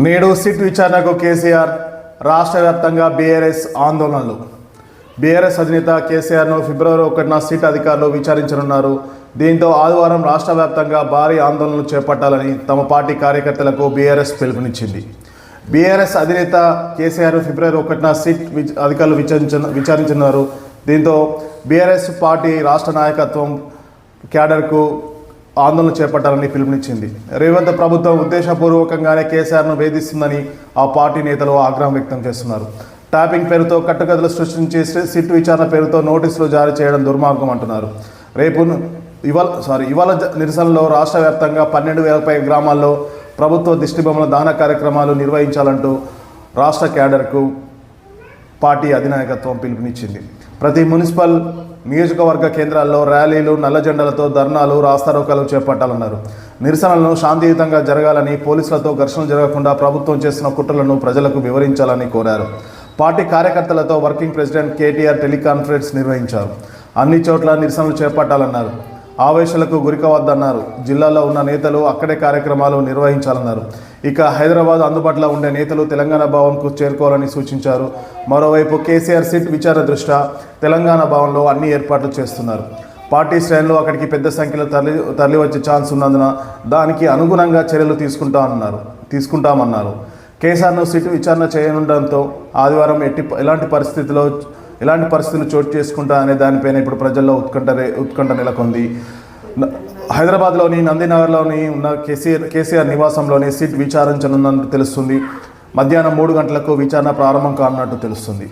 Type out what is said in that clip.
నేడు సిట్ విచారణకు కేసీఆర్ రాష్ట్ర వ్యాప్తంగా బీఆర్ఎస్ ఆందోళనలు. బీఆర్ఎస్ అధినేత కేసీఆర్ను ఫిబ్రవరి 1న సిట్ అధికారులు విచారించనున్నారు. దీంతో ఆదివారం రాష్ట్ర వ్యాప్తంగా భారీ ఆందోళనలు చేపట్టాలని తమ పార్టీ కార్యకర్తలకు బీఆర్ఎస్ పిలుపునిచ్చింది. బీఆర్ఎస్ అధినేత కేసీఆర్ ఫిబ్రవరి 1న సిట్ అధికారులు విచారించనున్నారు. దీంతో బీఆర్ఎస్ పార్టీ రాష్ట్ర నాయకత్వం క్యాడర్కు ఆందోళన చేపట్టాలని పిలుపునిచ్చింది. రేవంత్ ప్రభుత్వం ఉద్దేశపూర్వకంగానే కేసీఆర్ను వేధిస్తుందని ఆ పార్టీ నేతలు ఆగ్రహం వ్యక్తం చేస్తున్నారు. ట్యాపింగ్ పేరుతో కట్టుకథలు సృష్టించి సిట్ విచారణ పేరుతో నోటీసులు జారీ చేయడం దుర్మార్గం అంటున్నారు. ఇవాళ నిరసనలో రాష్ట్ర వ్యాప్తంగా 12,000 పై గ్రామాల్లో ప్రభుత్వ దిష్టిబొమ్మల దాన కార్యక్రమాలు నిర్వహించాలంటూ రాష్ట్ర క్యాడర్కు పార్టీ అధినాయకత్వం పిలుపునిచ్చింది. ప్రతి మున్సిపల్ నియోజకవర్గ కేంద్రాల్లో ర్యాలీలు, నల్ల జెండాలతో ధర్నాలు, రాస్తారోకాలు చేపట్టాలన్నారు. నిరసనలను శాంతియుతంగా జరగాలని, పోలీసులతో ఘర్షణ జరగకుండా ప్రభుత్వం చేస్తున్న కుట్రలను ప్రజలకు వివరించాలని కోరారు. పార్టీ కార్యకర్తలతో వర్కింగ్ ప్రెసిడెంట్ కేటీఆర్ టెలికాన్ఫరెన్స్ నిర్వహించారు. అన్ని చోట్ల నిరసనలు చేపట్టాలన్నారు. ఆవేశాలకు గురికావద్దన్నారు. జిల్లాలో ఉన్న నేతలు అక్కడే కార్యక్రమాలు నిర్వహించాలన్నారు. ఇక హైదరాబాద్ అందుబాటులో ఉండే నేతలు తెలంగాణ భవన్కు చేరుకోవాలని సూచించారు. మరోవైపు కేసీఆర్ సిట్ విచారణ దృష్ట్యా తెలంగాణ భవన్లో అన్ని ఏర్పాట్లు చేస్తున్నారు. పార్టీ శ్రేణులు అక్కడికి పెద్ద సంఖ్యలో తరలివచ్చే ఛాన్స్ ఉన్నందున దానికి అనుగుణంగా చర్యలు తీసుకుంటామన్నారు. కేసీఆర్ను సిట్ విచారణ చేయనుండడంతో ఆదివారం ఎలాంటి పరిస్థితులు చోటు చేసుకుంటా అనే దానిపైన ఇప్పుడు ప్రజల్లో ఉత్కంఠ నెలకొంది. హైదరాబాద్లోని నందినగర్లోని ఉన్న కేసీఆర్ నివాసంలోని సిట్ విచారించనున్నట్టు తెలుస్తుంది. మధ్యాహ్నం 3 గంటలకు విచారణ ప్రారంభం కానున్నట్టు తెలుస్తుంది.